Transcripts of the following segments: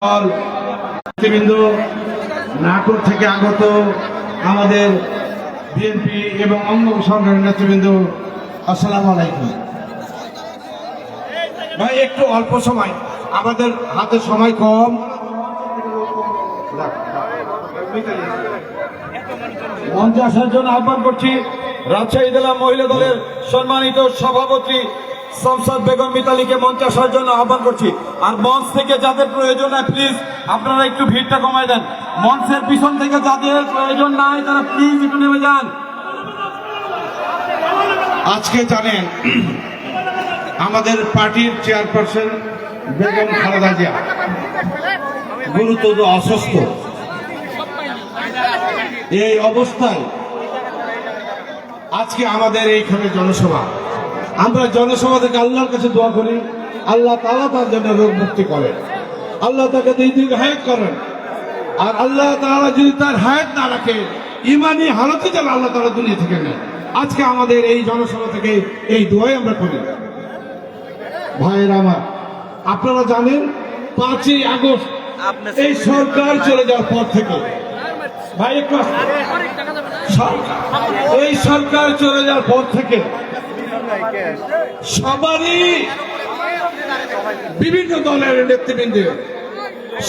নেতৃবৃন্দ, নাটোর থেকে আগত আমাদের বিএনপি এবং অঙ্গ সংগঠনের নেতৃবৃন্দ, আসসালামু আলাইকুম। ভাই একটু অল্প সময়, আমাদের হাতে সময় কম। মঞ্চে আসার জন্য আহ্বান করছি রাজশাহী জেলা মহিলা দলের সম্মানিত সভাপতি শামসাদ বেগম মিতালীকে মঞ্চে আসার জন্য আহ্বান করছি। আর মঞ্চ থেকে যাদের প্রয়োজন নাই প্লিজ আপনারা একটু ভিড়টা কমাই দেন। মঞ্চের পিছন থেকে যাদের প্রয়োজন নাই তারা প্লিজ একটু নেমে যান। আজকে জানেন আমাদের পার্টির চেয়ারপারসন বেগম খালেদা জিয়া গুরুতর অসুস্থ। এই অবস্থায় আজকে আমাদের এইখানে জনসভা। আমরা জনসভা থেকে আল্লাহর কাছে দোয়া করি, আল্লাহ তাআলা তার জন্য রোগ মুক্তি করেন, আল্লাহ তাকে দীর্ঘ হায়াত করেন। আর আল্লাহ তাআলা যদি তার হায়াত না রাখে, ইমানি হালতে যেন আল্লাহ তাআলা দুনিয়া থেকে নেয়। আজকে আমাদের এই জনসভা থেকে এই দোয়াই আমরা করি। ভাইয়ের আমার, আপনারা জানেন 5ই আগস্ট এই সরকার চলে যাওয়ার পর থেকে, ভাই একটু এই সরকার চলে যাওয়ার পর থেকে সবারই বিভিন্ন দলের নেতৃবৃন্দ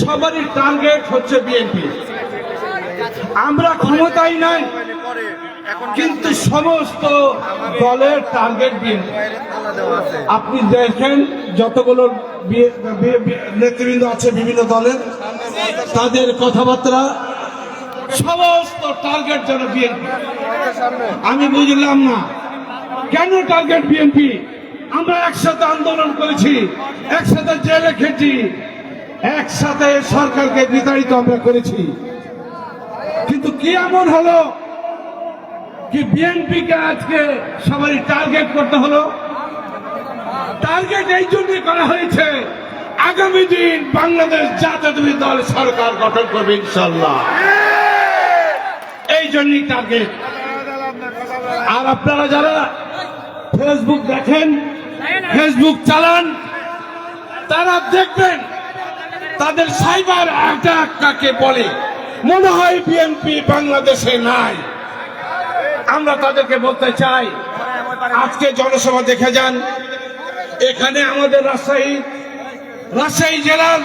সবারই টার্গেট হচ্ছে বিএনপি। আমরা ক্ষমতায় নাই, কিন্তু সমস্ত দলের টার্গেট বিএনপি। আপনি দেখেন যতগুলো নেতৃবৃন্দ আছে বিভিন্ন দলের, তাদের কথাবার্তা সমস্ত টার্গেট যেন বিএনপি। আমি বুঝলাম না কেন টার্গেট বিএনপি। আমরা একসাথে আন্দোলন করেছি, একসাথে জেলে খেটি, একসাথে সরকারকে বিতাড়িত আমরা করেছি, কিন্তু কি এমন হলো কি বিএনপিকে আজকে সবারই টার্গেট করতে হলো? টার্গেট এই জন্যই করা হয়েছে, আগামী দিন বাংলাদেশ জাতীয়তাবাদী দল সরকার গঠন করবে ইনশাআল্লাহ, এই জন্যই টার্গেট। আর আপনারা যারা ফেসবুক দেখেন, ফেসবুক চালান, তারা দেখবেন তাদের সাইবার অ্যাটাক কাকে বলে। মনে হয় বিএনপি বাংলাদেশে নাই। আমরা তাদেরকে বলতে চাই, আজকে জনসভা দেখে যান। এখানে আমাদের রাজশাহী জেলার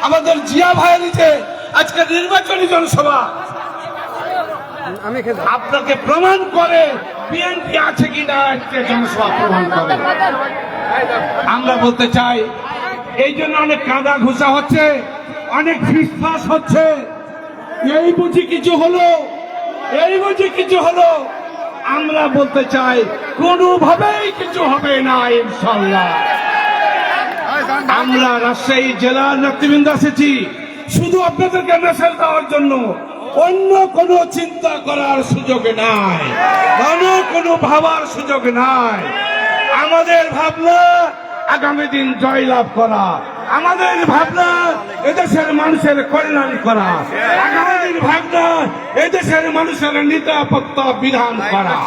আমাদের জিয়া ভাইয়েরিতে আজকে নির্বাচনী জনসভা। আপনাকে প্রমাণ করে বিএনপি আছে কিনা আজকে জনসভা প্রমাণ করে। আমরা বলতে চাই, এই জন্য অনেক কাঁদা ঘুষা হচ্ছে, অনেক ফিসফাস হচ্ছে। এই বুঝি কিছু হলো, এই বুঝি কিছু হলো। আমরা বলতে চাই কোনোভাবেই কিছু হবে না ইনশাআল্লাহ। আমরা রাজশাহী জেলার নেতৃবৃন্দ এসেছি শুধু আপনাদেরকে মেসেজ দেওয়ার জন্য, অন্য কোনো চিন্তা করার সুযোগ নাই, অন্য কোনো ভাবার সুযোগ নাই। আমাদের ভাবনা আগামী দিন জয়লাভ করা, আমাদের ভাবনা এদেশের মানুষের কল্যাণ করা, আমাদের ভাবনা এদেশের মানুষের নিরাপত্তা বিধান করা।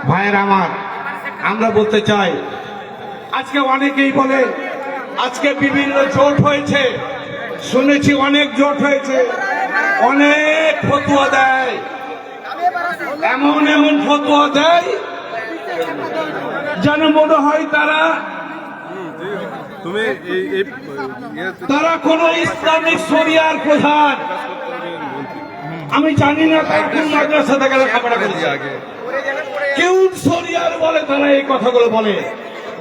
ভাইয়ের আমার, আমরা বলতে চাই, আজকে অনেকেই বলে আজকে বিভিন্ন জোট হয়েছে, শুনেছি অনেক জোট হয়েছে, অনেক ফতোয়া দেয়, এমন এমন ফতোয়া দেয় যেন মনে হয় তারা কোন ইসলামিক শরিয়ার প্রধান। আমি জানি না তারা কোন মাদ্রাসা থেকে লেখাপড়া করেছে, কেউ শরিয়ার বলে তারা এই কথাগুলো বলে।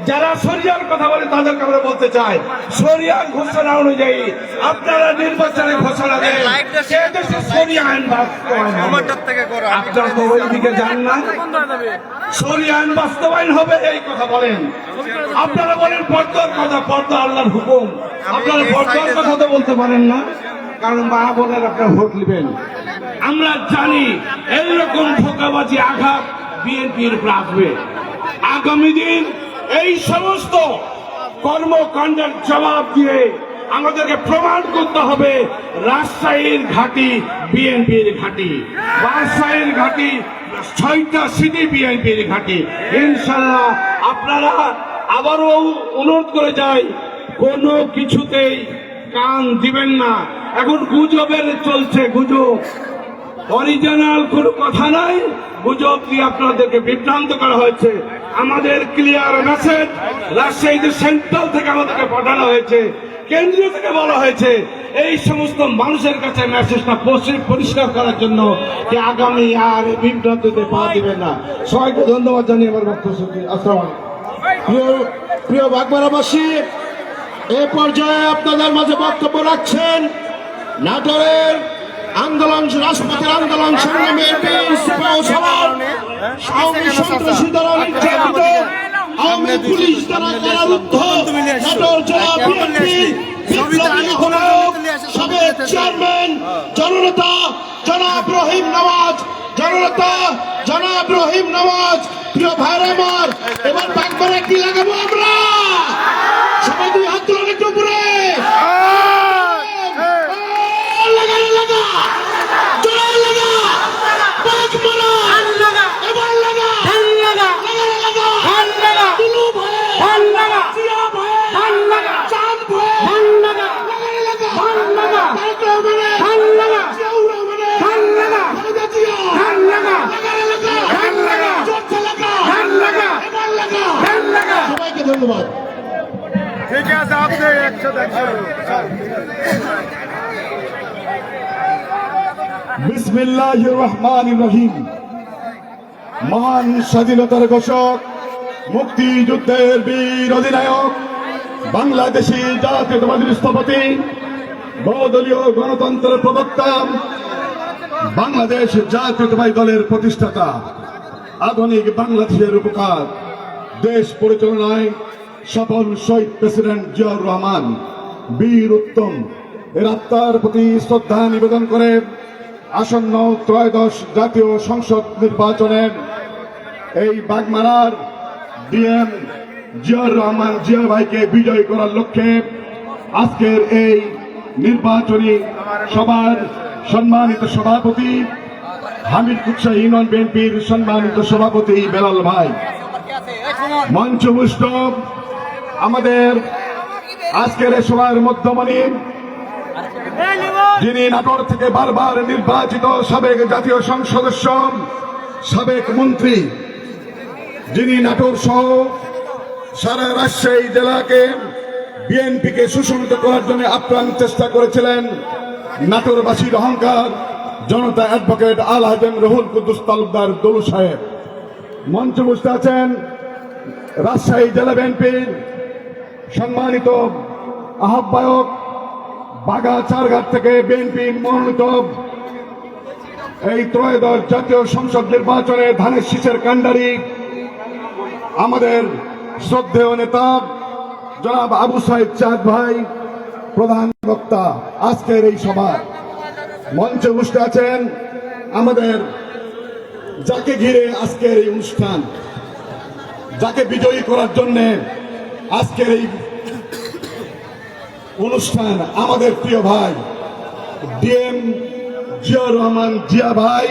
যারা শরিয়ার কথা বলে তাদেরকে আমরা বলতে চাই, শরিয়ার ঘোষণা অনুযায়ী আপনারা নির্বাচনে ঘোষণা দেন, শরিয়া আইন বাস্তবায়ন হবে। আপনারা তো ওই দিকে যান না, শরিয়া আইন বাস্তবায়ন হবে এই কথা বলেন। আপনারা বলেন পর্দার কথা, পর্দা আল্লাহর হুকুম। আপনারা পর্দার কথা তো বলতে পারেন না, কারণ মা বোনের আপনারা ভোট নেবেন। আমরা জানি এইরকম ধোঁকাবাজি আঘাত বিএনপির উপর আসবে। আগামী দিন এই সমস্ত কর্মকাণ্ডের জবাব দিয়ে আমাদেরকে প্রমাণ করতে হবে রাজশাহীর ঘাঁটি বিএনপির ঘাঁটি, রাজশাহীর ঘাঁটি 6টা সিটি বিএনপির ঘাঁটি। ইনশাল্লাহ আপনারা আবারও অনুরোধ করে যাই, কোনো কিছুতেই কান দিবেন না। এখন গুজবের চলছে, গুজব, অরিজিনাল কোনো কথা নাই, গুজব দিয়ে আপনাদেরকে বিভ্রান্ত করা হয়েছে। আমাদের ক্লিয়ার মেসেজ রাজশাহীতে সেন্ট্রাল থেকে আমাদেরকে পাঠানো হয়েছে, কেন্দ্রীয় থেকে বলা হয়েছে এই সমস্ত মানুষের কাছে মেসেজটা পরিষ্কার করার জন্য যে আগামী আর বিভ্রান্তিতে পা দিবেন না। সবাইকে ধন্যবাদ জানিয়ে আমার বক্তব্য শেষ করছি। আসসালামু আলাইকুম। প্রিয় বাগমারাবাসী, এ পর্যায়ে আপনাদের মাঝে বক্তব্য রাখছেন নাটোরের আন্দোলন, রাজপথের আন্দোলন সংগ্রামের আওয়ামী সন্ত্রাসী দ্বারা নির্যাতিত, আওয়ামী পুলিশ দ্বারা কারারুদ্ধ নাটোর জেলা বিএনপির বিপ্লবী আহ্বায়ক সাবেক চেয়ারম্যান জননেতা জনাব রহিম নওয়াজ, জননেতা জনাব রহিম নওয়াজ। প্রিয় ভাইরা আমার, এবার বাগমারা কি লাগাবো আমরা? সবাই দুই হাত তুলে একটু উপরে লাগা লাগা জোরে লাগা বাগমারা এবার লাগা লাগা লাগা দুলু ভাই লাগা জিয়া ভাই লাগা চাঁদ ভাই লাগা লাগা তারেক রহমান লাগা জিয়াউর রহমান লাগা খালেদা জিয়া লাগা লাগা জোরছে লাগা এবার লাগা সবাইকে ধন্যবাদ। ঠিক আছে, আপনি 100 বিসমিল্লাহির রহমানির রহিম। মহান স্বাধীনতার ঘোষক, মুক্তিযুদ্ধের বীর অধিনায়ক, বাংলাদেশী জাতীয়তাবাদীর স্থপতি, বহুদলীয় গণতন্ত্রের প্রবক্তা, বাংলাদেশ জাতীয়তাবাদী দলের প্রতিষ্ঠাতা, আধুনিক বাংলাদেশের উপকার, দেশ পরিচালনায় সফল শহীদ প্রেসিডেন্ট জিয়াউর রহমান বীর উত্তম এর আত্মার প্রতি শ্রদ্ধা নিবেদন করে আসন্ন ত্রয়োদশ জাতীয় সংসদ নির্বাচনের এই বাগমারার ডিএম জিয়াউর রহমান জিয়া ভাইকে বিজয়ী করার লক্ষ্যে আজকের এই নির্বাচনী সভার সম্মানিত সভাপতি হামিদ কুৎসা ইউনিয়ন বিএনপির সম্মানিত সভাপতি বেলাল ভাই, মঞ্চপুষ্ট আমাদের আজকের এই সভার মধ্যমণি, যিনি নাটোর থেকে বারবার নির্বাচিত সাবেক জাতীয় সংসদ সদস্য, সাবেক মন্ত্রী, যিনি নাটোর সহ সারা রাজশাহী জেলাকে বিএনপিকে সুশোভিত করার জন্য আপ্রাণ চেষ্টা করেছিলেন, নাটোরবাসীর অহংকার জনতা অ্যাডভোকেট আল হাজেম রহুল কুদ্দুস তালুকদার দলু সাহেব। মঞ্চে বসতে আছেন রাজশাহী জেলা বিএনপির সম্মানিত আহ্বায়ক, বাগা চারঘাট থেকে বিএনপি মনোনীত এই ত্রয়োদশ জাতীয় সংসদ নির্বাচনে ধানের শীষের কাণ্ডারি আমাদের শ্রদ্ধেয় নেতা জনাব আবু সাইদ চাঁদ ভাই প্রধান বক্তা আজকের এই সভা। মঞ্চে বসতে আছেন আমাদের যাকে ঘিরে আজকের এই অনুষ্ঠান, যাকে বিজয়ী করার জন্য আজকের এই অনুষ্ঠান, আমাদের প্রিয় ভাই ডিএম জিয়াউর রহমান জিয়া ভাই,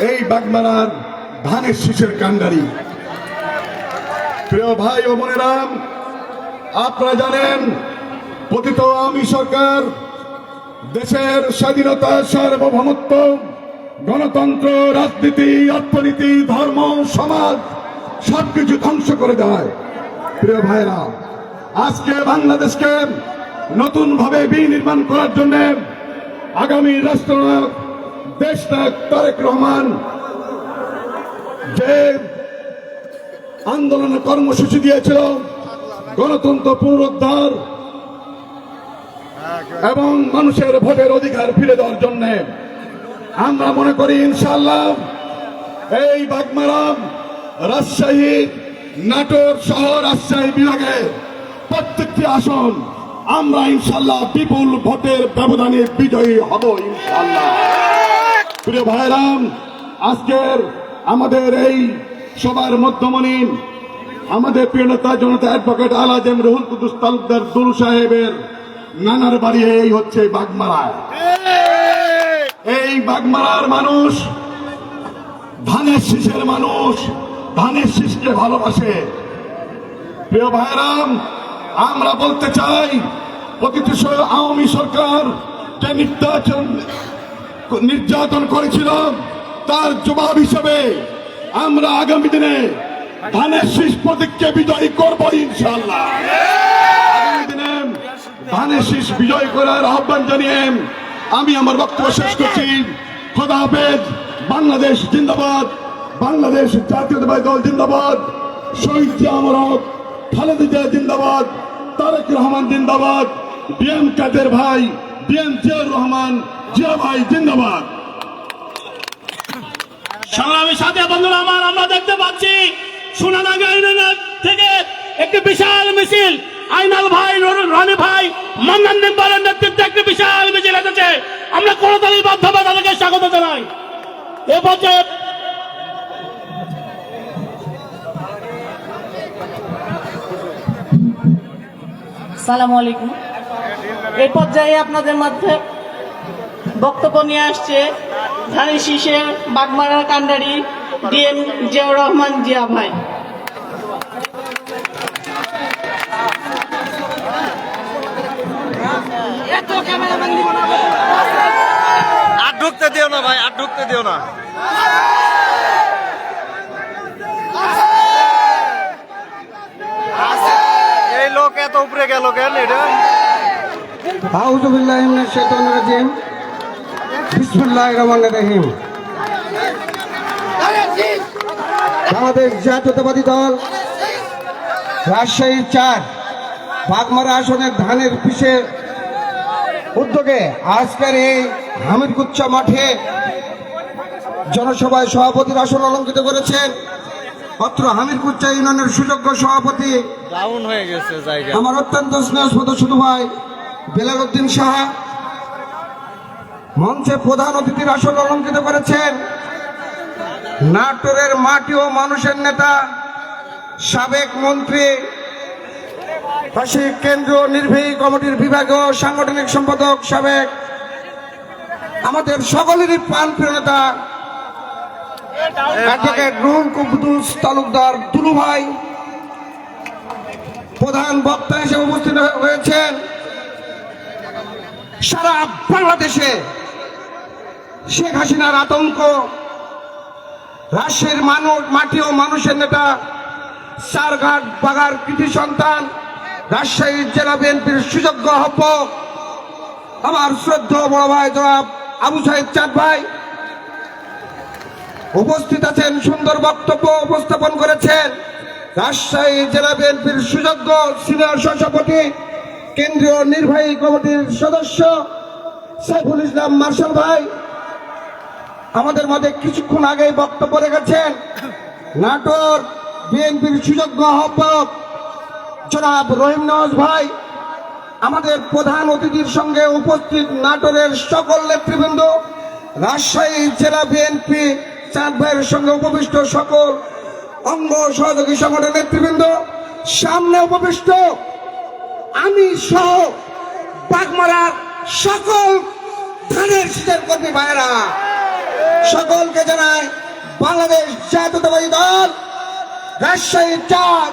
এই বাগমারার ধানের শীষের কাণ্ডারি। প্রিয় ভাই ও বোনেরা, আপনারা জানেন পতিত আওয়ামী সরকার দেশের স্বাধীনতা, সার্বভৌমত্ব, গণতন্ত্র, রাজনীতি, অর্থনীতি, ধর্ম, সমাজ সবকিছু ধ্বংস করে দেয়। প্রিয় ভাইরা, আজকে বাংলাদেশকে নতুন ভাবে বিনির্মাণ করার জন্য আগামী রাষ্ট্রনায়ক দেশনায়ক তারেক রহমান যে আন্দোলন কর্মসূচি দিয়েছিল, গণতন্ত্র পুনরুদ্ধার এবং মানুষের ভোটের অধিকার ফিরে দেওয়ার জন্য, আমরা মনে করি ইনশাআল্লাহ এই বাগমারা, রাজশাহী, নাটোর সহ রাজশাহী বিভাগে প্রত্যেকটি আসন আমরা ইনশাআল্লাহ বিপুল ভোটের ব্যবধানে বিজয়ী হব ইনশাআল্লাহ। প্রিয় ভাইরাম, আজকের আমাদের এই সবার মধ্যমণি আমাদের প্রিয় নেতা জনতা অ্যাডভোকেট আল হাজেম রহুল কুদ্দুস তালুকদার দুলু সাহেবের নানার বাড়ি এই হচ্ছে বাগমারায়। এই বাগমারার মানুষ ধানের শীষের মানুষ, ধানের শীষকে ভালোবাসে। প্রিয় ভাইরাম, আমরা বলতে চাই প্রতিষ্ঠা আওয়ামী সরকার যে নির্যাতন করেছিল তার জবাব হিসেবে আমরা আগামী দিনে ধানের শীষ প্রতীককে বিজয়ী করবো ইনশাআল্লাহ। আগামী দিনে ধানের শীষ বিজয় করার আহ্বান জানিয়ে আমি আমার বক্তব্য শেষ করছি। খোদা হাফেজ। বাংলাদেশ জিন্দাবাদ, বাংলাদেশ জাতীয়তাবাদী দল জিন্দাবাদ, শহীদ জিয়া অমর হোক, খালেদা জিয়া জিন্দাবাদ, তারেক রহমান জিন্দাবাদ, ডিএম কাদের ভাই, ডিএম জিয়াউর রহমান, জিয়া ভাই জিন্দাবাদ। সংগ্রামী সাথী বন্ধুরা আমার, আমরা দেখতে পাচ্ছি সোনাডাঙ্গা ইউনিয়ন থেকে একটি বিশাল মিছিল আইনাল ভাই, রনি ভাই, মান্নান নিম্বালের নেতৃত্বে একটি বিশাল মিছিল এসেছে। আমরা করতালির মাধ্যমে তাদেরকে স্বাগত জানাই। এ পর্যায়ে সালামু আলাইকুম। এই পর্যায়ে আপনাদের মধ্যে বক্তব্য নিয়ে আসছে ধানের শীষের বাগমারা কান্ডারি ডিএম জিয়াউর রহমান জিয়া ভাই। আর ঢুকতে দিও না ভাই, আর ঢুকতে দিও না। এই লোক এত উপরে গেল কেন? এটা আউযু বিল্লাহি মিনাশ শাইতানির রাজিম। বিসমিল্লাহির রহমানির রহিম। বাংলাদেশ জাতীয়তাবাদী দল রাজশাহী 4 বাগমারা আসনের ধানের শীষের উদ্যোগে আজকের এই হামিরকুচ্চা মাঠে জনসভায় সভাপতির আসন অলঙ্কৃত করেছেন অত্র হামিরকুচ্চা ইউনিয়নের সুযোগ্য সভাপতি ডাউন হয়ে গেছে জায়গা। আমার অত্যন্ত স্নেহস্পদ ছোট ভাই বেলাল উদ্দিন সাহা। মঞ্চে প্রধান অতিথির আসন অলঙ্কৃত করেছেন নাটোরের মাটি ও মানুষের নেতা, সাবেক মন্ত্রী, পাশে কেন্দ্রীয় নির্বাহী কমিটির বিভাগীয় সাংগঠনিক সম্পাদক, সাবেক আমাদের সকলেরই প্রাণপ্রিয় নেতা অ্যাডভোকেট রুহুল কুদ্দুস তালুকদার দুলু ভাই। প্রধান বক্তা হিসেবে উপস্থিত হয়েছেন সারা বাংলাদেশে শেখ হাসিনার আতঙ্ক, রাজশাহীর মাটি ও মানুষের নেতা, সারঘাট বাগার কৃতি সন্তান, রাজশাহী জেলা বিএনপির সুযোগ্য আহ্বায়ক আমার শ্রদ্ধেয় বড় ভাই জনাব আবু সাইদ চাঁদ ভাই উপস্থিত আছেন। সুন্দর বক্তব্য উপস্থাপন করেছেন রাজশাহী জেলা বিএনপির সুযোগ্য সিনিয়র সভাপতি, কেন্দ্রীয় নির্বাহী কমিটির সদস্য সাইফুল ইসলাম মার্শাল ভাই। আমাদের মধ্যে কিছুক্ষণ আগেই বক্তব্য রেখেছেন নাটোর বিএনপির সুযোগ্য আহ্বায়ক জনাব রহিম নওয়াজ ভাই। আমাদের প্রধান অতিথির সঙ্গে উপস্থিত নাটোরের সকল নেতৃবৃন্দ, রাজশাহী জেলা বিএনপি চাঁদ ভাইয়ের সঙ্গে উপবিষ্ট সকল অঙ্গ সহযোগী সংগঠনের নেতৃবৃন্দ, সামনে উপবিষ্ট আমি সহ বাগমারার সকল ধানের শীষের কর্মী ভাইয়েরা, সকলকে জানাই বাংলাদেশ জাতীয়তাবাদী দল রাজশাহী 4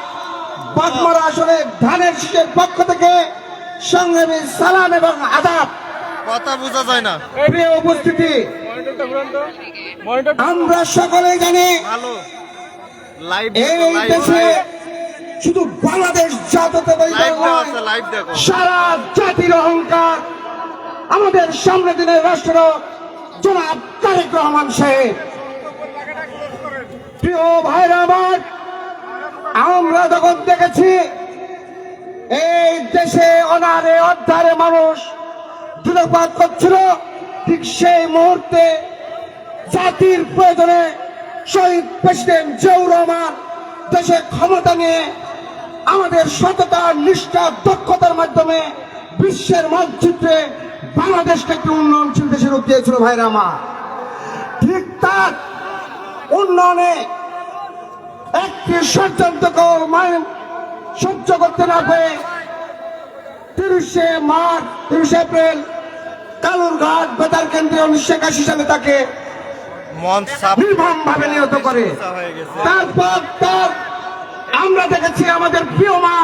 বাগমারা আসনে ধানের শীষের পক্ষ থেকে সংগ্রামী সালাম এবং আদাব। কথা বোঝা যায় না। প্রিয় উপস্থিতি, আমরা সকলেই জানি ভালো লাইভ এই দেশে শুধু বাংলাদেশ জাতীয়তাবাদী দল নয়, লাইভ দেখো। সারা জাতির অহংকার আমাদের সামনে দিনের রাষ্ট্র জনাব তারেক রহমান সাহেব। প্রিয় ভাইরা আমার, আমরা যখন দেখেছি এই দেশে অনারে অধ্যারে মানুষ দিলপাত করছিল, ঠিক সেই মুহূর্তে জাতির প্রয়োজনে শহীদ প্রেসিডেন্ট জিয়াউর রহমান দেশে ক্ষমতা নিয়ে আমাদের সততা, নিষ্ঠা, দক্ষতার মাধ্যমে বিশ্বের মানচিত্রে বাংলাদেশকে একটি উন্নয়নশীল দেশে রূপ দিয়েছিল ভাইরা আমার। ঠিক তার উন্নয়নে একটি ষড়যন্ত্রকর সহ্য করতে না পেরে 30 এপ্রিল কালুরঘাট বেতার কেন্দ্রে 1981 সালে তাকে মন সাপ নির্মম ভাবে নিহত করে। হয়ে গেছে। তারপর আমরা দেখেছি আমাদের প্রিয় মা,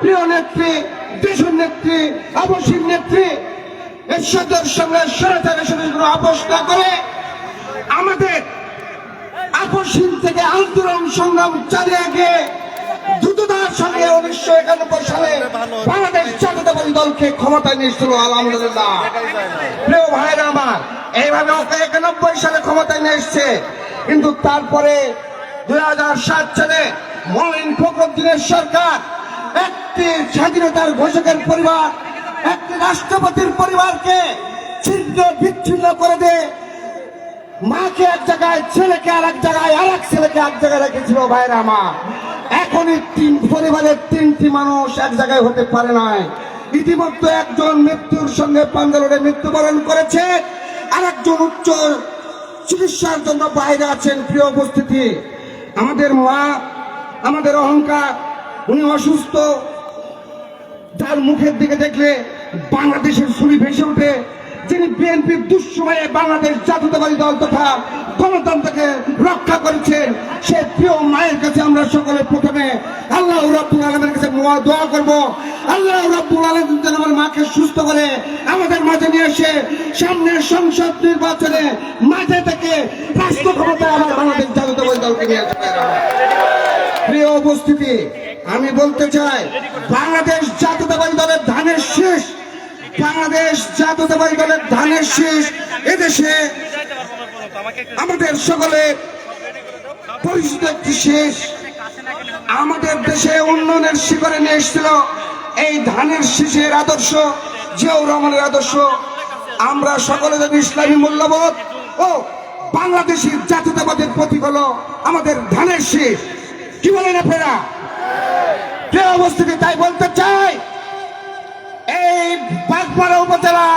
প্রিয় নেত্রী দেশের নেত্রী আবশ্যিক নেত্রী এরশাদের সঙ্গে স্বৈরাচারের সাথে কোনো আপোষ না করে আমাদের আপসহীন থেকে আন্দোলন সংগ্রাম চালিয়ে গিয়ে দ্রুততার সঙ্গে 1991 সালে বাংলাদেশ জাতীয়তাবাদী দলকে ক্ষমতায় নিয়েছিল। আলহামদুলিল্লাহ প্রিয় ভাইরা আমার, এইভাবে 91 সালে ক্ষমতায় নিয়ে এসছে। কিন্তু তারপরে 2007 সালে মঈন ফখরুদ্দিনের সরকার একটি স্বাধীনতার ঘোষকের পরিবার, একটি রাষ্ট্রপতির পরিবারকে ছিন্ন বিচ্ছিন্ন করে দেয়। মাকে এক জায়গায়, ছেলেকে আর এক জায়গায়, আর এক ছেলেকে এক জায়গায় রেখেছিল। ভাইরা আমার, এখনই পরিবারের 3টি মানুষ এক জায়গায় হতে পারে নাই। ইতিমধ্যে একজন মৃত্যুর সঙ্গে পাঞ্জালরে মৃত্যুবরণ করেছে, আর একজন উচ্চ চিকিৎসার জন্য বাইরে আছেন। প্রিয় উপস্থিতি, আমাদের মা, আমাদের অহংকার, উনি অসুস্থ, যার মুখের দিকে দেখলে বাংলাদেশের ছবি ভেসে ওঠে, যিনি বিএনপির দুঃসময়ে বাংলাদেশ জাতীয়তাবাদী দল তথা গণতন্ত্রকে রক্ষা করেছেন, সে প্রিয় মায়ের কাছে আমরা সকলে প্রথমে আল্লাহ রাব্বুল আলামিনের কাছে দোয়া করব। আল্লাহ রাব্বুল আলামিন যেন আমার মাকে সুস্থ করে আমাদের মাঝে নিয়ে এসে সামনের সংসদ নির্বাচনে মাঝে থেকে রাষ্ট্র ক্ষমতায় আবার বাংলাদেশ জাতীয়তাবাদী দলকে নিয়ে আসবে। প্রিয় উপস্থিতি, আমি বলতে চাই, বাংলাদেশ জাতীয়তাবাদী দলের ধানের শেষ, বাংলাদেশ জাতীয়তাবাদী দলের ধানের শেষ এদেশে আমাদের সকলের পরিচিত একটি শেষ। আমাদের দেশে উন্নয়নের শিখরে নিয়ে এসেছিল এই ধানের শীষের আদর্শ, জিয়াউর রহমানের আদর্শ। আমরা সকলে যদি ইসলামী মূল্যবোধ ও বাংলাদেশি জাতীয়তাবাদের প্রতীক হলো আমাদের ধানের শীষ। কি বলেন আপনারা? যে অবস্থিতি, তাই বলতে চাই, এই বাগমারা উপজেলা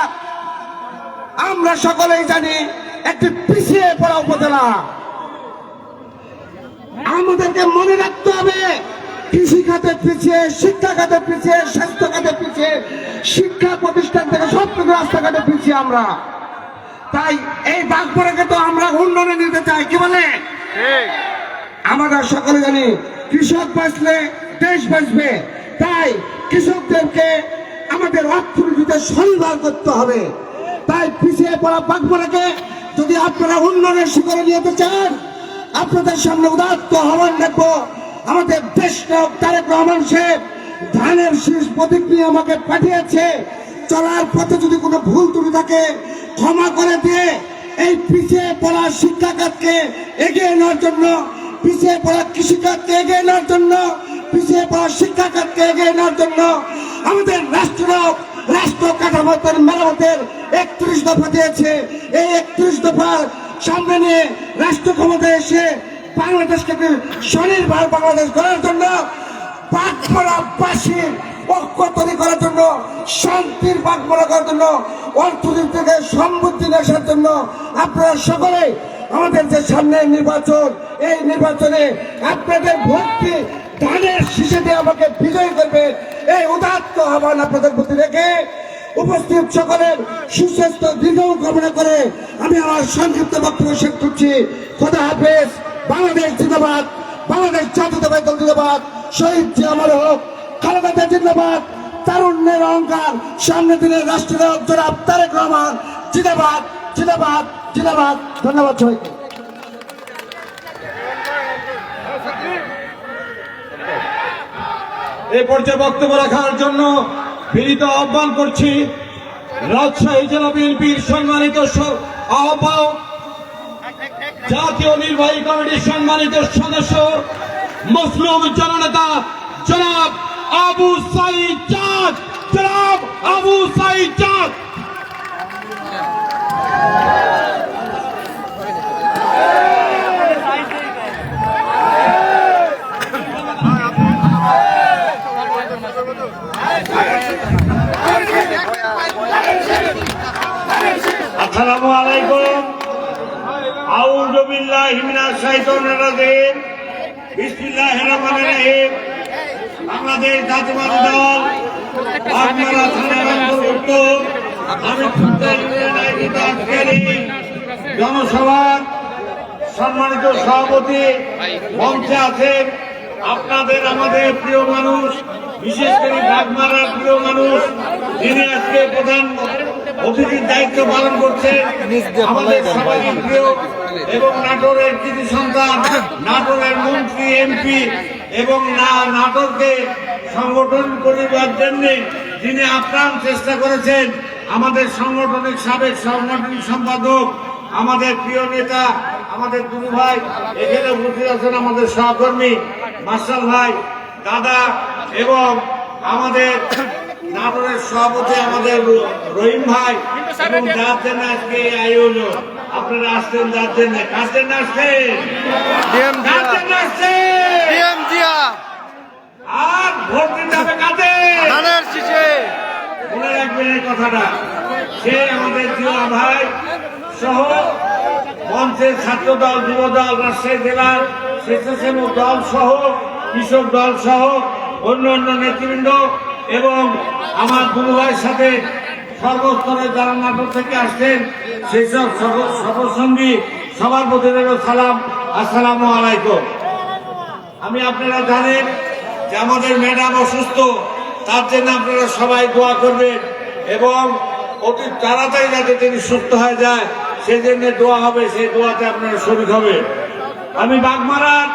আমরা সকলেই জানি একটি পিছিয়ে পড়া উপজেলা। আমাদেরকে মনে রাখতে হবে, কৃষি খাতে পিছিয়ে, শিক্ষা খাতে পিছিয়ে, স্বাস্থ্য খাতে পিছিয়ে, শিক্ষা প্রতিষ্ঠান থেকে সবটুকু রাস্তাঘাটে পিছিয়ে আমরা। তাই এই বাগমারাকে তো আমরা উন্নয়নে নিতে চাই। কি বলে? আমরা সকলে জানি কৃষক বাঁচলে দেশ বাঁচবে। তাই কৃষকদেরকে আমাদের অর্থনীতিতে স্বনির্ভর করতে হবে। তাই পিছিয়ে পড়া বাগমারাকে যদি আপনারা উন্নয়নের শিখরে নিয়ে যেতে চান, আপনাদের সামনে উদাত্ত আহ্বান রাখবো। আমাদের দেশ নায়ক তারেক রহমান সাহেব ধানের শীষ প্রতীক নিয়ে আমাকে পাঠিয়েছে। চলার পথে যদি কোনো ভুল ত্রুটি থাকে ক্ষমা করে দিয়ে এই পিছিয়ে পড়া শিক্ষা খাতকে এগিয়ে নেওয়ার জন্য, পিছিয়ে পড়া কৃষি খাতকে এগিয়ে নেওয়ার জন্য, পিছিয়ে পড়া শিক্ষা খাতকে এগিয়ে নেওয়ার জন্য আমাদের রাষ্ট্র কাঠামোর মেরামতের 31 দফা দিয়েছে। এই 31 দফার সামনে নিয়ে রাষ্ট্র ক্ষমতায় এসে বাংলাদেশকে স্বনির্ভর বাংলাদেশ গড়ার জন্য, বাগমারাবাসীর ঐক্য তৈরি করার জন্য, শান্তির বাগমারা করার জন্য, অর্থনীতি থেকে সমৃদ্ধি আসার জন্য আপনারা সকলে আমাদের যে সামনে নির্বাচন, এই নির্বাচনে আপনাদের ভোটটি ধানের শীষে দিয়ে আমাকে বিজয়ী করবেন, এই উদাত্ত আহ্বান আপনাদের প্রতি রেখে উপস্থিত সকলের সুস্বাস্থ্য দীর্ঘ কামনা করে আমি আমার সংক্ষিপ্ত বক্তব্য শেষ করছি। খোদা হাফেজ। বাংলাদেশ জিন্দাবাদ, বাংলাদেশ জাতীয়তাবাদী দল জিন্দাবাদ, শহীদ জিয়া অমর হোক, খালেদা জিয়া জিন্দাবাদ, তারুণ্যের অহংকার, সামনে দিনের রাষ্ট্রীয় জনাব তারেক রহমান জিন্দাবাদ, জিন্দাবাদ, জিন্দাবাদ। ধন্যবাদ সবাইকে। এই পর্যায়ে বক্তব্য রাখার জন্য বিনীত আহ্বান করছি রাজশাহী জেলা বিএনপির সম্মানিত আহ্বায়ক, জাতীয় নির্বাহী কমিটির সম্মানিত সদস্য, মুসলিম জননেতা জনাব আবু সাঈদ চাঁদ, জনাব আবু সাঈদ চাঁদ। আসসালামু আলাইকুম। আউযু বিল্লাহি মিনাশ শাইতানির রাজিম। বিসমিল্লাহির রহমানির রহিম। বাংলাদেশ জাতীয়তাবাদী দল বাগমারা থানার অন্তর্ভুক্ত জনসভার সম্মানিত সভাপতি মঞ্চে আছেন, আপনাদের আমাদের প্রিয় মানুষ, বিশেষ করে বাগমারার প্রিয় মানুষ, যিনি আজকে প্রধান অতিথির দায়িত্ব পালন করছেন, আমাদের সবারই প্রিয় এবং নাটোরের কৃতি সন্তান, নাটোরের মন্ত্রী, এমপি এবং নাটোরকে সংগঠন করিবার জন্য যিনি আপ্রাণ চেষ্টা করেছেন, আমাদের সাবেক সাংগঠনিক সম্পাদক, আমাদের প্রিয় নেতা, আমাদের গুরু ভাই, এখানে উপস্থিত আছেন আমাদের সহকর্মী মার্শাল ভাই, দাদা, এবং আমাদের নাটোরের সভাপতি আমাদের রহিম ভাই, এবং যার জন্য আজকে এই আয়োজন। আপনারা আসছেন যার জন্য, কার জন্য আসছেন? কার জন্য আসছেন? আর ভোট দিতে হবে কাদের? মনে রাখবেন এই কথাটা। সে আমাদের জিয়া ভাই সহ মঞ্চের ছাত্র দল, যুব দল, রাজশাহী জেলার স্বেচ্ছাসেবক দল সহ, কৃষক দল সহ অন্য নেতৃবৃন্দ এবং আমার গুরু ভাইয়ের সাথে সর্বস্তরে যারা নাটোর থেকে আসছেন সেই সব সফরসঙ্গী সবার প্রতি রইল সালাম, আসসালামু আলাইকুম। আপনারা জানেন যে আমাদের ম্যাডাম অসুস্থ, তার জন্য আপনারা সবাই দোয়া করবেন এবং অতি তাড়াতাড়ি যাতে তিনি সুস্থ হয়ে যায় সেই জন্য দোয়া হবে, সেই দোয়াতে আপনারা শরীক হবে। আমি বাগমারার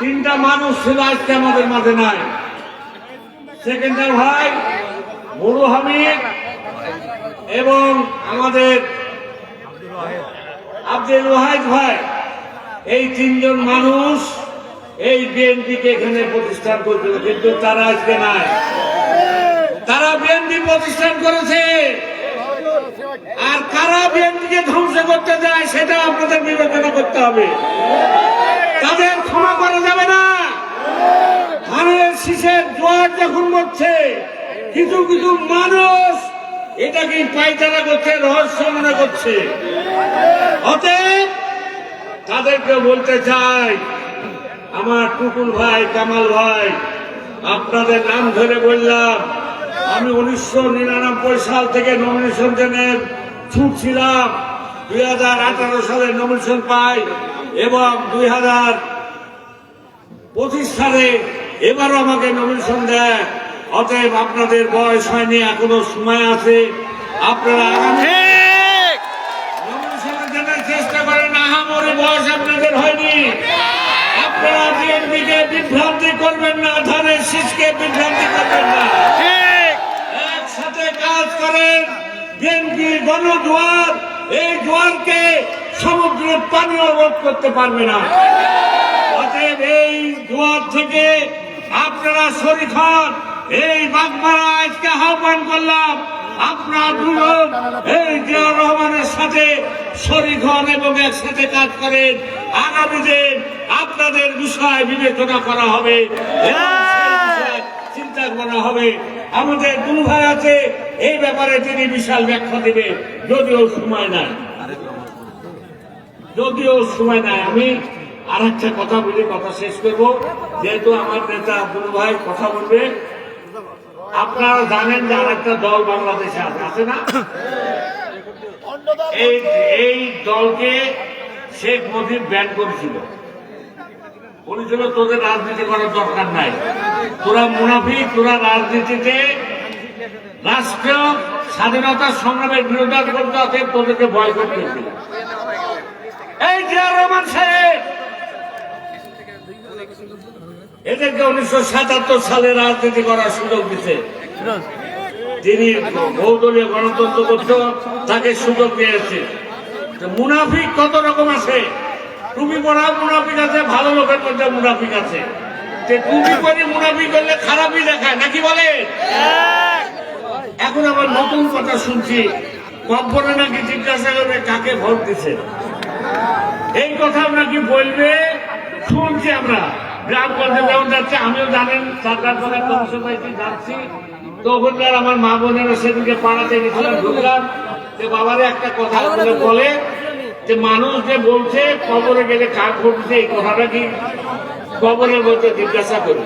3টা মানুষ ছিল আজকে আমাদের মাঝে নাই। সেকেন্ডার ভাই, বড়ু হামিদ এবং আমাদের আব্দুল ওয়াহিদ ভাই, এই 3জন মানুষ এই বিএনপিকে এখানে প্রতিষ্ঠান করেছিল, কিন্তু তারা আজকে নাই। তারা বিএনপি প্রতিষ্ঠান করেছে, আর কারা বিএনপিকে ধ্বংস করতে যায় সেটা আপনাদের বিবেচনা করতে হবে। তাদের ক্ষমা করা যাবে না। ধানের শীষের জোয়ার যখন মরছে, কিছু কিছু মানুষ এটাকে পায়তারা করছে, রহস্য মনে করছে। অতএব তাদেরকে বলতে চাই, আমার টুকুল ভাই, কামাল ভাই, আপনাদের নাম ধরে বললাম, আমি 1999 সাল থেকে নমিনেশন জেনের ছুটছিলাম, 2018 সালে নমিনেশন পাই এবং 2025 সালে এবারও আমাকে নমিনেশন দেয়। অতএব আপনাদের বয়স হয়নি, এখনো সময় আছে। আপনারা আগামী নমিনেশনের জন্য চেষ্টা করেন, আহামরি বয়স আপনাদের হয়নি। আপনারা বিএনপিকে বিভ্রান্তি করবেন না, ধানের শীষকে বিভ্রান্তি করবেন না, একসাথে কাজ করেন। বিএনপি গণজোয়ার, এই জোয়ারকে সমুদ্রের পানিও রোধ করতে পারবে না। অতএব এই জোয়ার থেকে আপনারা শরীক হন। এই বাগমারা আজকে আহ্বান করলাম, আপনারা দুজন এই জিয়াউর রহমানের সাথে শরীক হন এবং একসাথে কাজ করেন। আগামী দিন আপনাদের বিষয় বিবেচনা করা হবে, চিন্তা করা হবে। আমাদের দুই ভাই আছে, এই ব্যাপারে তিনি বিশাল ব্যাখ্যা দেবে, যদিও সময় নাই। আমি আর একটা কথা বলে কথা শেষ করব, যেহেতু আমার নেতা দুই ভাই কথা বলবে। আপনারা জানেন যে আর একটা দল বাংলাদেশে আছে না? এই দলকে শেখ মুজিব ব্যান করেছিল, বলেছিল তোদের রাজনীতি করার দরকার নাই, তোরা মুনাফিক, তোরা রাজনীতিতে রাষ্ট্রীয় স্বাধীনতার সংগ্রামের বিরোধিতা করতে আছে, তোদেরকে ভয় করতেছিল। এই জিয়াউর রহমান সাহেব এদেরকে 1977 সালে রাজনীতি করার সুযোগ দিচ্ছে। তিনি বহুদলীয় গণতন্ত্র করতে তাকে সুযোগ দিয়েছে। মুনাফিক কত রকম আছে, টুপি পরা মুনাফিক আছে, ভালো লোকের মধ্যে মুনাফিক আছে। টুপি পরে মুনাফিক করলে খারাপই দেখায় নাকি বলে? এখন আবার নতুন কথা শুনছি, কব্বরে নাকি জিজ্ঞাসা করবে কাকে ভোট দিচ্ছে, এই কথা নাকি বলবে শুনছি আমরা। গ্রাম পর্যায়ে যেমন যাচ্ছে, আমিও জানেন সরকার করে কমিশন পাইছি যাচ্ছি, তখনকার আমার মা বোনেরা সেদিকে পাড়াতে গেছিলাম, ঢুকলাম, যে বাবারে একটা কথা বলে যে মানুষ যে বলছে কবরে গেলে কাক ভোট, এই কথাটা কি কবরের মধ্যে জিজ্ঞাসা করি?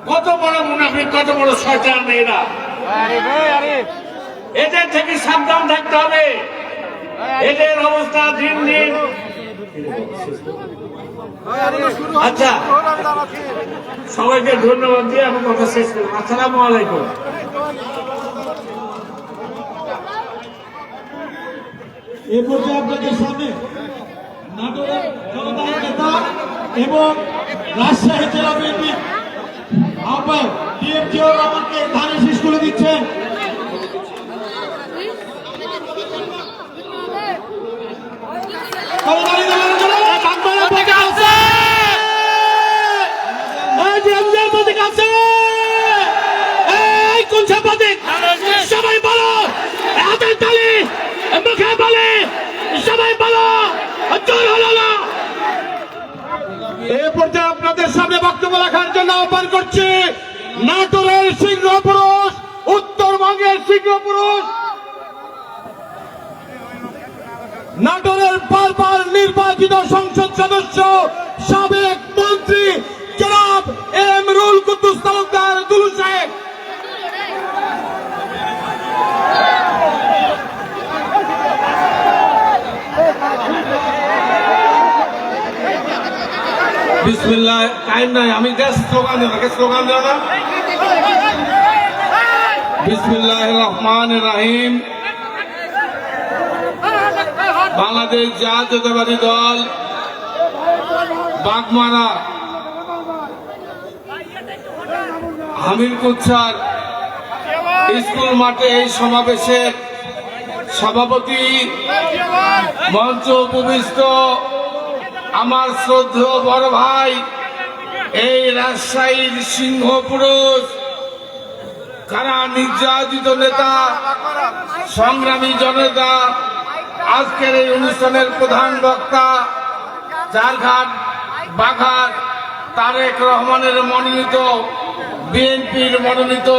কত বড় মুনাফিক, কত বড় শয়তান এরা! এদের থেকে সাবধান থাকতে হবে। এদের অবস্থা দিন দিন আচ্ছা, সবাইকে ধন্যবাদ দিয়ে আমি কথা শেষ করব। আসসালামু আলাইকুম। এ পর্যায়ে আপনাদের সামনে নাটোরের জনতার নেতা এবং রাজশাহী জেলা বিএনপি আহ্বায়ক ডিএম জিয়াউর রহমানকে ধানের শীষ তুলে দিচ্ছেন। সবাই বলো, হাতের তালি মুখে বলে, সবাই বলো, জোর হলো না। এ পর্যায়ে আপনাদের সামনে বক্তব্য রাখার জন্য আহ্বান করছি নাটোরের সিংহ পুরুষ, উত্তরবঙ্গের সিংহ পুরুষ, নাটোরের বারবার নির্বাচিত সংসদ সদস্য, সাবেক মন্ত্রী জনাব এম রুল কুদ্দুস তালুকদার দুলু সাহেব। বিসমিল্লাহ, টাইম নাই, আমি জাস্ট স্লোগান দেব না। বিসমিল্লাহির রহমানির রহিম। বাংলাদেশ জাতীয়তাবাদী দল বাগমারা হামিরকুচ্ছার স্কুল মাঠে এই সমাবেশের সভাপতি, মঞ্চ উপবিষ্ট আমার শ্রদ্ধেয় বড় ভাই, এই রাজশাহীর সিংহ পুরুষ, কারা নির্যাতিত নেতা, সংগ্রামী জনতা, আজকের এই অনুষ্ঠানের প্রধান বক্তা, চারঘাট বাঘাট তারেক রহমানের মনোনীত, বিএনপির মনোনীত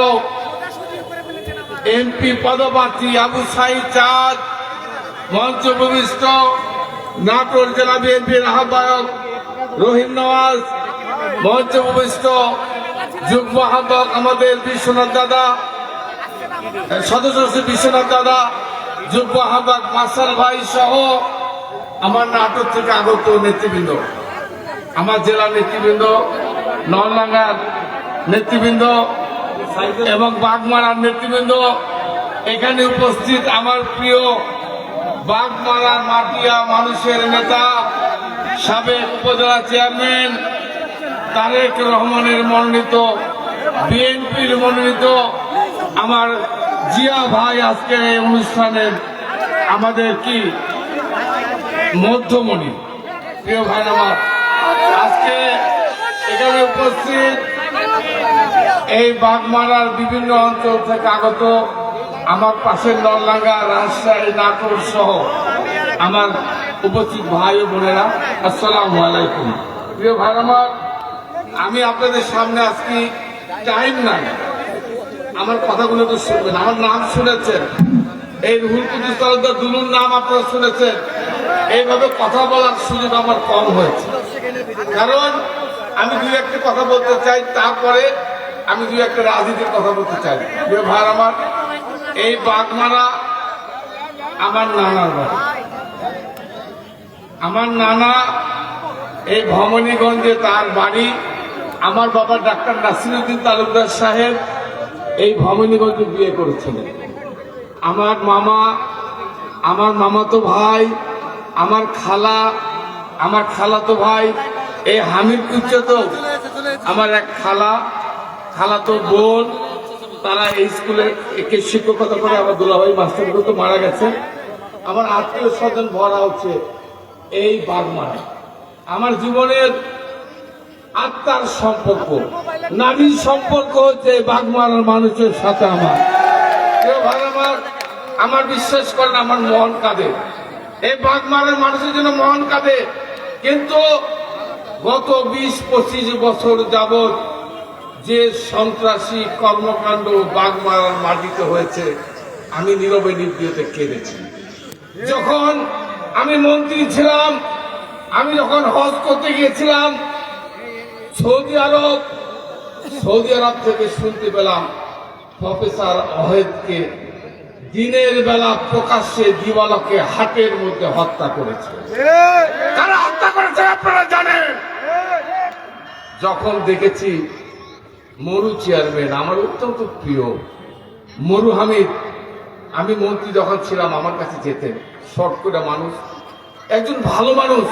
এমপি পদপ্রার্থী আবু সাইদ চাঁদ, মঞ্চ উপবিষ্ট নাটোর জেলা বিএনপির আহ্বায়ক রহিম নওয়াজ, মঞ্চ উপবিষ্ট যুগ্ম আহ্বায়ক আমাদের বিশ্বনাথ দাদা, সদস্য বিশ্বনাথ দাদা, যুগ্ম আহ্বায়ক মাসাল ভাই সহ আমার নাটোর থেকে আগত নেতৃবৃন্দ, আমার জেলার নেতৃবৃন্দ, নলডাঙ্গার নেতৃবৃন্দ এবং বাগমারার নেতৃবৃন্দ, এখানে উপস্থিত আমার প্রিয় বাগমারার মাটিয়া মানুষের নেতা, সাবেক উপজেলা চেয়ারম্যান তারেক রহমানের মনোনীত, বিএনপির মনোনীত আমার জিয়া ভাই, আজকের এই অনুষ্ঠানের আমাদের কি মধ্যমণি, প্রিয় ভাই আমার, আজকে এখানে উপস্থিত এই বাগমারার বিভিন্ন অঞ্চল থেকে আগত আমার পাশের নলডাঙ্গা, রাজশাহী, নাটোর সহ আমার উপস্থিত ভাই ও বোনেরা, আসসালামু আলাইকুম। প্রিয় ভাই আমার, আমি আপনাদের সামনে আজকে টাইম নাই, আমার কথাগুলো তো শুনবেন। আমার নাম শুনেছেন, এই রুহুল কুদ্দুস তালুকদার দুলুর নাম আপনারা শুনেছেন। এইভাবে কথা বলার সুযোগ আমার কম হয়েছে, কারণ আমি দুই একটা কথা বলতে চাই, তারপরে আমি দুই একটা রাজনীতির কথা বলতে চাই। প্রিয় ভাই আমার, এই বাগমারা আমার নানার বাড়ি। আমার নানা এই ভবানীগঞ্জে তার বাড়ি। আমার বাবা ডাক্তার নাসিরউদ্দিন তালুকদার সাহেব এই ভবানীগঞ্জে বিয়ে করেছিলেন। আমার মামা, আমার মামাতো ভাই, আমার খালা, আমার খালাতো ভাই, এই হামিরকুচ্ছাতেও আমার এক খালাতো বোন, তারা এই স্কুলে একে শিক্ষকতা করে। আমার দুলাভাই মাস্টারগুলো তো মারা গেছে। আমার আত্মীয় স্বজন ভরা হচ্ছে এই বাগমারা। আমার জীবনের আত্মার সম্পর্ক, নারীর সম্পর্ক হচ্ছে বাগমারার মানুষের সাথে আমার। কেউ ভাই আমার বিশ্বাস করেন, আমার মন কাঁদে, এই বাগমারার মানুষের জন্য মন কাঁদে। কিন্তু গত 20-25 বছর যাবৎ যে সন্ত্রাসী কর্মকাণ্ড বাগমারার মাটিতে হয়েছে, আমি নীরবে নিভৃতে কেঁদেছি। যখন আমি মন্ত্রী ছিলাম, আমি যখন হজ করতে গিয়েছিলাম সৌদি আরব থেকে শুনতে পেলাম প্রফেসর অহেদকে দিনের বেলা প্রকাশ্যে দিবালকে হাটের মধ্যে হত্যা করেছে। কারা হত্যা করেছে আপনারা জানেন? যখন দেখেছি মরু চেয়ারম্যান, আমার অত্যন্ত প্রিয় মরু হামিদ, আমি মন্ত্রী যখন ছিলাম আমার কাছে যেতেন, শর্ট করে মানুষ, একজন ভালো মানুষ,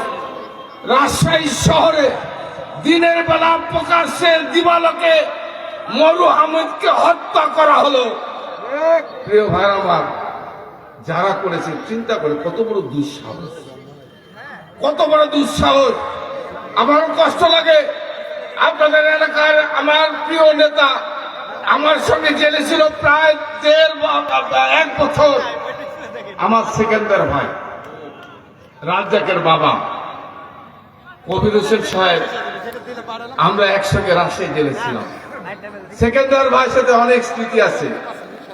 রাজশাহী শহরে দিনের বেলা প্রকাশ্যে দিবালকে মরু হামিদকে হত্যা করা হলো। প্রিয় ভাই আমার, যারা করেছে চিন্তা করে কত বড় দুঃসাহস, কত বড় দুঃসাহস। আমারও কষ্ট লাগে। আপনাদের এলাকার আমার প্রিয় নেতা আমার সঙ্গে জেলে ছিল প্রায় 1 বছর, আমার সেকেন্দার ভাই, রাজ্জাকের বাবা কবির হোসেন সাহেব, আমরা একসঙ্গে রাজশাহী জেলে ছিলাম। সেকেন্দার ভাইয়ের সাথে অনেক স্মৃতি আছে।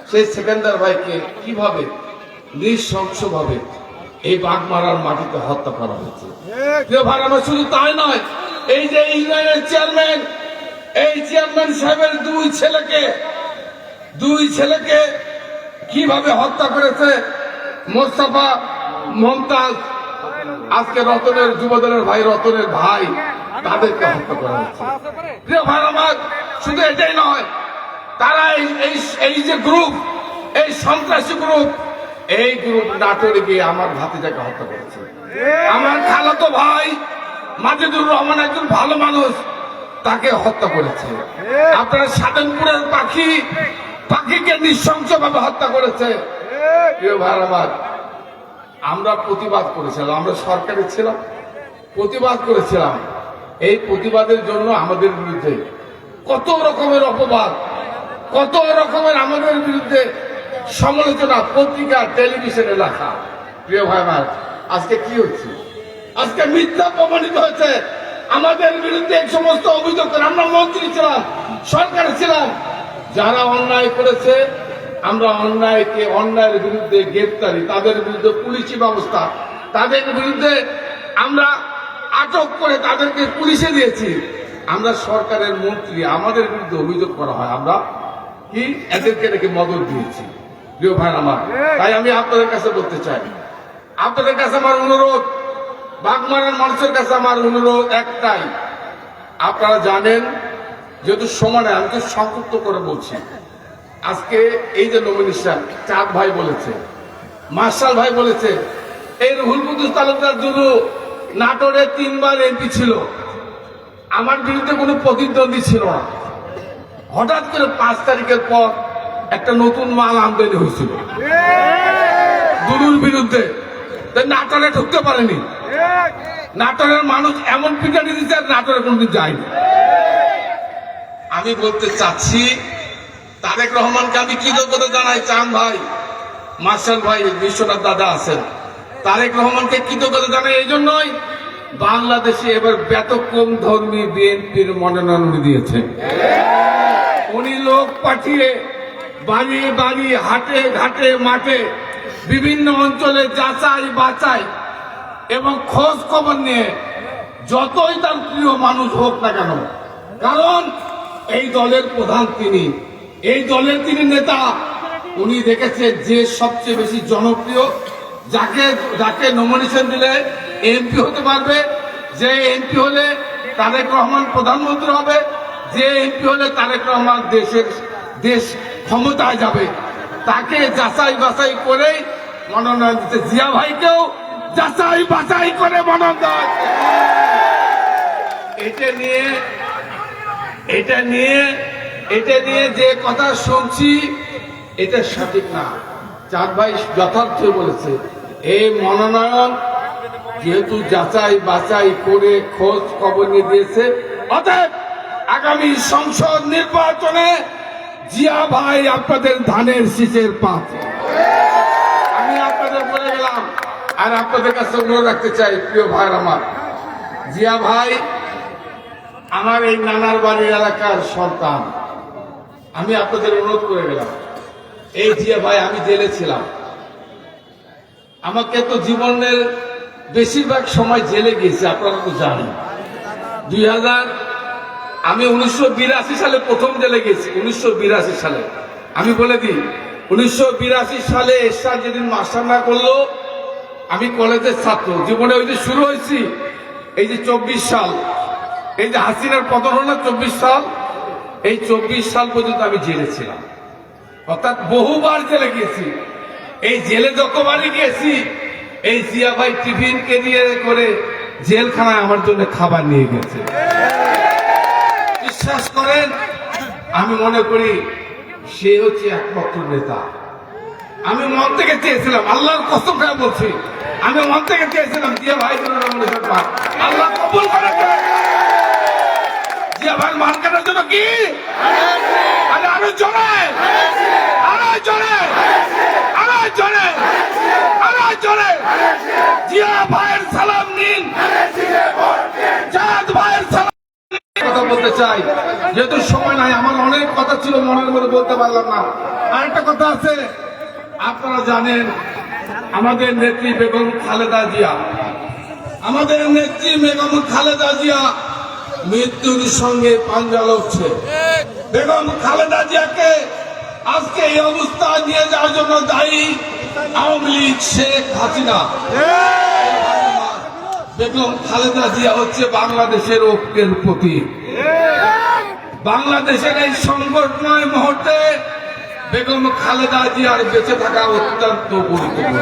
সেই সেকেন্দার ভাইকে কিভাবে নৃশংসভাবে এই বাগমারার মাটিতে হত্যা করা হয়েছে। ভাই আমার শুধু তাই নয়, এই যে ইউনিয়নের চেয়ারম্যান, এই চেয়ারম্যান সাহেবের দুই ছেলেকে কিভাবে হত্যা করেছে মোস্তফা, মমতাজ, আজকে রতনের যুবদলের ভাই, রতনের ভাই, তাদেরকে হত্যা করা হচ্ছে। প্রিয় ভাই আমার, শুধু এটাই নয়, তারা এই যে গ্রুপ, এই সন্ত্রাসী গ্রুপ, এই গ্রুপ নাটোরে গিয়ে আমার ভাতিজাকে হত্যা করেছে। আমার খালাতো ভাই মাজেদুর রহমান একজন ভালো মানুষ, তাকে হত্যা করেছে। আপনারা সাধনপুরের পাখিকে নৃশংসভাবে হত্যা করেছে। প্রিয় ভাই আমার, আমরা প্রতিবাদ করেছিলাম, আমরা সরকারে ছিলাম, প্রতিবাদ করেছিলাম। এই প্রতিবাদের জন্য আমাদের বিরুদ্ধে কত রকমের অপবাদ, কত রকমের আমাদের বিরুদ্ধে সমালোচনা পত্রিকা, টেলিভিশনে লেখা। প্রিয় ভাই আমার, আজকে কি হচ্ছে? আজকে মিথ্যা প্রমাণিত হয়েছে আমাদের বিরুদ্ধে এই সমস্ত অভিযোগ করে। আমরা মন্ত্রী ছিলাম, সরকারে ছিলাম, যারা অন্যায় করেছে আমরা অন্যায়ের বিরুদ্ধে গ্রেপ্তারি, তাদের বিরুদ্ধে পুলিশি ব্যবস্থা, তাদের বিরুদ্ধে আমরা আটক করে তাদেরকে পুলিশে দিয়েছি। আমরা সরকারের মন্ত্রী, আমাদের বিরুদ্ধে অভিযোগ করা হয়, আমরা কি এদেরকে নাকি মদত দিয়েছি। প্রিয় ভাই আমার, তাই আমি আপনাদের কাছে বলতে চাই, আপনাদের কাছে আমার অনুরোধ, বাগমারার মানুষের কাছে আমার অনুরোধ একটাই, আপনারা জানেন, যেহেতু সময় নেই, আমি তো সংক্ষিপ্ত করে বলছি। আজকে এই যে নমিনেশন, চাঁদ ভাই বলেছে, মার্শাল ভাই বলেছে, এই রুহুল কুদ্দুস তালুকদার দুরু নাটোরে 3 বার এমপি ছিল, আমার বিরুদ্ধে কোনো প্রতিদ্বন্দ্বী ছিল না। হঠাৎ করে 5 তারিখের পর একটা নতুন মাল আমদানি হয়েছিল দুরুর বিরুদ্ধে, নাটোরে ঢুকতে পারেনি। নাটোরের মানুষ এমন পিটানি দিচ্ছে, নাটোরে কোনদিন যায়নি। আমি বলতে চাচ্ছি, তারেক রহমানকে আমি কৃতজ্ঞতা জানাই। চাঁদ ভাই, মার্শাল ভাই, বিশ্বনাথ দাদা আছেন, তারেক রহমানকে কৃতজ্ঞতা জানাই এই জন্যই, বাংলাদেশে এবার ব্যতিক্রম ধর্মী বিএনপির মনোনয়ন দিয়েছে। উনি লোক পাঠিয়ে বাড়ি বাড়ি, হাটে ঘাটে, মাঠে, বিভিন্ন অঞ্চলে যাচাই বাছাই এবং খোঁজ খবর নিয়ে, যতই তার প্রিয় মানুষ হোক না কেন, কারণ এই দলের প্রধান তিনি, এই দলের তিনি নেতা, উনি দেখেছেন যে সবচেয়ে বেশি জনপ্রিয়, যাকে নমিনেশন দিলে এমপি হতে পারবে, যে এমপি হলে তারেক রহমান প্রধানমন্ত্রী হবে, যে এমপি হলে তারেক রহমান দেশ ক্ষমতায় যাবে, তাকে যাচাই বাছাই করেই মনোনয়ন দিতে। জিয়া ভাইকেও যাচাই বাছাই করে মনোনয়ন দেওয়া হয়েছে। এটা নিয়ে যে কথা শুনছি, এটা সঠিক না। চাঁদ ভাই যথার্থ বলেছে, এই মনোনয়ন যেহেতু যাচাই বাছাই করে খোঁজ খবর নিয়ে দিয়েছে, অতএব আগামী সংসদ নির্বাচনে জিয়া ভাই আপনাদের ধানের শীষের পাত্র। আমি আপনাদের বলে গেলাম, আর আপনাদের কাছে অনুরোধ রাখতে চাই, প্রিয় ভাই আমার, জিয়া ভাই আমার এই নানার বাড়ির এলাকার সন্তান। আমি আপনাদের অনুরোধ করে গেলাম, এই জিয়া ভাই, আমি জেলে ছিলাম, আমাকে তো জীবনের বেশিরভাগ সময় জেলে গেছে, আপনারা তো জানেন। 2000 আমি 1982 সালে প্রথম জেলে গেছি, 1982 সালে। আমি বলে দিই, 1982 সালে এরশাদ যেদিন মাস্টার না করলো, আমি কলেজের ছাত্র জীবনে ওই যে শুরু হয়েছি, এই যে 24 সাল, এই যে হাসিনার পতন হলো 24 সাল, এই 24 সাল পর্যন্ত আমি জেলে ছিলাম, অর্থাৎ বহুবার জেলে গিয়েছি। এই জেলে যতবারই গিয়েছি, এই জিয়া ভাই টিফিন ক্যারিয়ারে করে জেলখানায় আমার জন্য খাবার নিয়ে গেছে। বিশ্বাস করেন, আমি মনে করি সে হচ্ছে একমাত্র নেতা। আমি মন থেকে চেয়েছিলাম, আল্লাহর কসম করে বলছি, আমি মন থেকে চেয়েছিলাম জিয়া ভাই যেন নমিনেশন পায়। আল্লাহ কবুল করে। জিয়া ভাই মান কাটার জন্য কি আরো জোরে, আরো জোরে, আরো জোরে, আরো জোরে জিয়া ভাইয়ের সালাম নিন, জাদ ভাইয়ের সালাম কথা বলতে চাই, যেহেতু সময় নাই, আমার অনেক কথা ছিল মনের মধ্যে বলতে পারলাম না। আরেকটা কথা আছে, আপনারা জানেন আমাদের নেত্রী বেগম খালেদা জিয়া, আমাদের নেত্রী বেগম খালেদা জিয়া মৃত্যুর সঙ্গে পাঞ্জা লড়ছে। বেগম খালেদা জিয়াকে আজকে এই অবস্থা নিয়ে যাওয়ার জন্য দায়ী আওয়ামী লীগ, শেখ হাসিনা। বেগম খালেদা জিয়া হচ্ছে বাংলাদেশের ঐক্যের প্রতীক। বাংলাদেশের এই সংকটময় মুহূর্তে বেগম খালেদা জিয়ার বেঁচে থাকা অত্যন্ত গুরুত্বপূর্ণ,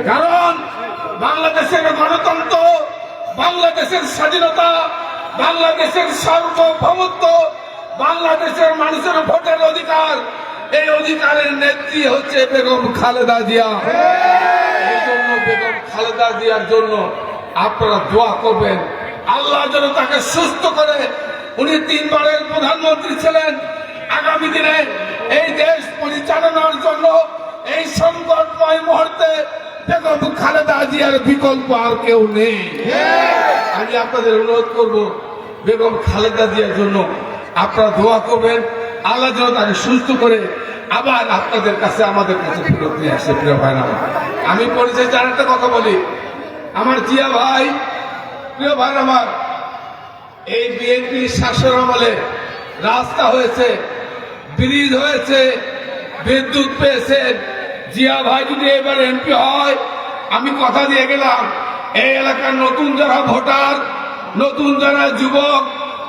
কারণ বাংলাদেশের গণতন্ত্র, বাংলাদেশের স্বাধীনতা, বাংলাদেশের সার্বভৌমত্ব, বাংলাদেশের মানুষের ভোটের অধিকার, এই অধিকারের নেত্রী হচ্ছে বেগম খালেদা জিয়া। এই জন্য বেগম খালেদা জিয়ার জন্য আপনারা দোয়া করবেন, আল্লাহ যেন তাকে সুস্থ করে। উনি 3 বারের প্রধানমন্ত্রী ছিলেন। আগামী দিনে এই দেশ পরিচালনার জন্য এই সংকটময় মুহূর্তে বেগম খালেদা জিয়ার বিকল্প আর কেউ নেই। আমি আপনাদের অনুরোধ করব, বেগম খালেদা জিয়ার জন্য আপনারা দোয়া করবেন, আল্লাহ যেন তাকে সুস্থ করে আবার আপনাদের কাছে, আমাদের কাছে ফেরত নিয়ে আসে। প্রিয় ভাইরা, আমি পরিচয় জানার একটা কথা বলি, আমার জিয়া ভাই, প্রিয় ভাই আমার, এই বিএনপি শাসন আমলে রাস্তা হয়েছে, ব্রিজ হয়েছে, বিদ্যুৎ পেয়েছেন। জিয়া ভাই যদি এবার এমপি হয়, আমি কথা দিয়ে গেলাম, এই এলাকার নতুন যারা ভোটার, নতুন যারা যুবক,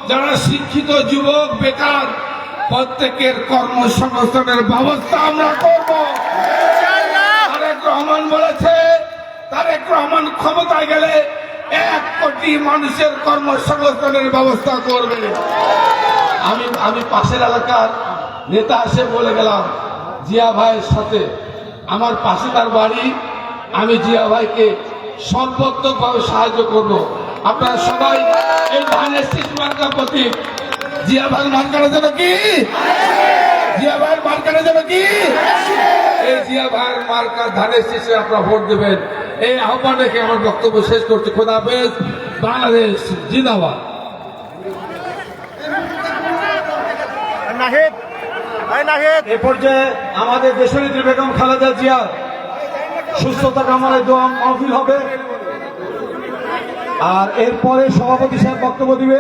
যারা শিক্ষিত যুবক বেকার, প্রত্যেকের কর্মসংস্থানের ব্যবস্থা আমরা করব। তারেক রহমান বলেছে, তারেক রহমান ক্ষমতায় গেলে 1 কোটি মানুষের কর্মসংস্থানের ব্যবস্থা করবে। আমি পাশের এলাকার নেতা এসে বলে গেলাম জিয়া ভাইয়ের সাথে, আমার পাশে তার বাড়ি, আমি জিয়া ভাইকে সর্বাত্মকভাবে সাহায্য করব। আপনারা সবাই এই ধানের শীষ মার্কা প্রতীক, জিয়া ভাই মার্কাটা যেন কি, জিয়া ভাইয়ের মার্কাটা যেন কি, এই জিয়া ভাইয়ের মার্কা ধানের শীষে আপনারা ভোট দেবেন। এই আহ্বান রেখে আমার বক্তব্য শেষ করছি। খোদা হাফেজ। বাংলাদেশ জিন্দাবাদ। এ পর্যায়ে আমাদের দেশনেত্রী বেগম খালেদা জিয়ার সুস্থতা কামনায় দোয়া মাহফিল হবে, আর এরপরে সভাপতি সাহেব বক্তব্য দিবে,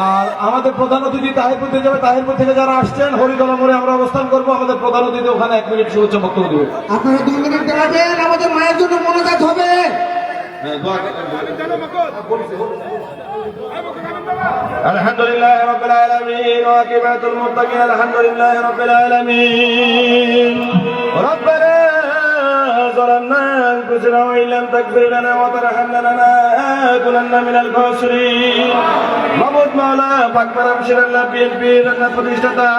আর আমাদের প্রধান অতিথি তাহিরপুর থেকে যাবে। তাহিরপুর থেকে যারা আসছেন হরিদলা মোড়ে আমরা অবস্থান করবো, আমাদের প্রধান অতিথি ওখানে 1 মিনিট শুভেচ্ছা বক্তব্য দিবে। আপনারা 2 মিনিট দাঁড়াবেন, আমাদের মায়ের জন্য মোনাজাত হবে। আলহামদুলিল্লাহ রাব্বিল আলামিন ওয়া আকিবাতুল মুত্তাকিন, আলহামদুলিল্লাহ রাব্বিল আলামিন। রব্বানা ظلمنا أنفسنا وإن لم تغفر لنا وترحمنا لنكونن من الخاسرين। মাহমুদ মাওলা পাক পারাম শিরাল্লাহ বিএনপি রান্না প্রতিষ্ঠাতা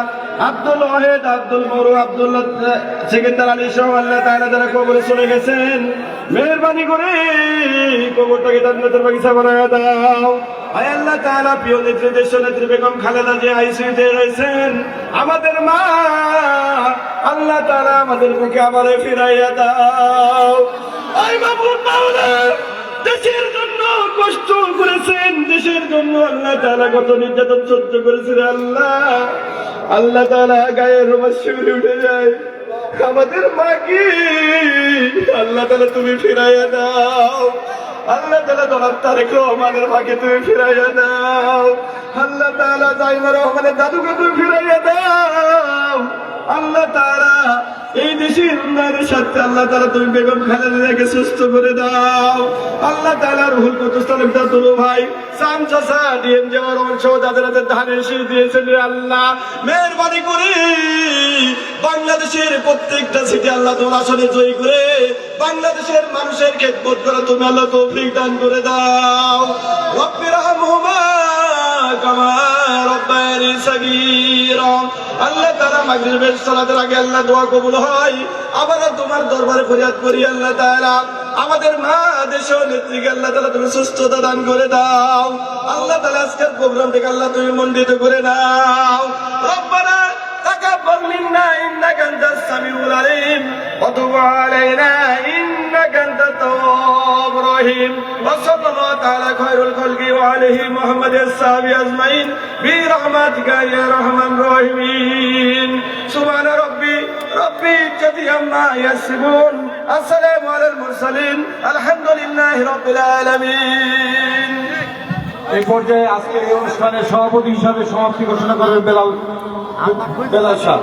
আব্দুল ওয়াহিদ, আব্দুল মরু, আব্দুল্লাহ সেকেন্দার আলী সহ আল্লাহ তাআলা যারা কবরে চলে গেছেন, মেহেরবানি করে কবরটাকে জান্নাতের বাগিচা বানায়া দাও। আয় আল্লাহ তাআলা, প্রিয় নেত্রী দেশনেত্রী বেগম খালেদা জিয়া আইসিইউতে রয়েছেন, আমাদের মা, আল্লাহ তাআলা আমাদের মুখে আবারে ফিরাইয়া দাও। আয় মাহমুদ মাওলা, দেশের জন্য কষ্ট করেছেন, দেশের জন্য আল্লাহ তাআলা কত নির্যাতন সহ্য করেছেন। আল্লাহ তাআলা গায়ের রোমা শিউরে উঠে যায়। আমাদের মাকে আল্লাহ তাআলা তুমি ফিরাইয়া দাও। আল্লাহ তাআলা জনাব তারেক রহমানের মাকে তুমি ফিরাইয়া দাও। আল্লাহ তাআলা জাইমা রহমানের দাদুকে তুমি ফিরাইয়া দাও। আল্লাহ তাআলা এই দেশের উন্নয়নের সাথে আল্লাহ তাআলা তুমি বেগম খালেদাকে সুস্থ করে দাও। আল্লাহ তাআলা রুহুল কুদ্দুস তালুকদার দুলু ভাই সাম চাচা ডিএম জিয়াউর রহমান সহ যাদের হাতে ধানের শীষ দিয়েছেন রে আল্লাহ, মেহেরবানি করে বাংলাদেশের প্রত্যেকটা সিটি আল্লাহ তোমার আসনে জয়ী করে বাংলাদেশের মানুষের খেদমত করে তুমি আল্লাহ তৌফিক দান করে দাও। রব্বির রহমহুমা কামা রব্বায়ানি সগীরা। আল্লাহ তাআলা মাগরিবের সালাতের আগে আল্লাহ দোয়া কবুল হয়, আবার তোমার দরবারে ফরিয়াদ করি আল্লাহ তাআলা আমাদের মা দেশ নেত্রীকে আল্লাহ তাআলা তুমি সুস্থতা দান করে দাও। আল্লাহ তাআলা আজকের প্রোগ্রামটাকে আল্লাহ তুমি মণ্ডিত করে দাও। রব্বানা تقبل منا إنك أنت السميع العليم وتب علينا إنك أنت التواب الرحيم وصلى الله تعالى خير الخلق وعليه محمد الصحابة أجمعين برحمتك يا أرحم الراحمين سبحان ربي العزة عما يصفون السلام على المرسلين الحمد لله رب العالمين। এই পর্যায়ে আজকের এই অনুষ্ঠানের সভাপতি হিসাবে সমাপ্তি ঘোষণা করবেন বেলাল শাহ।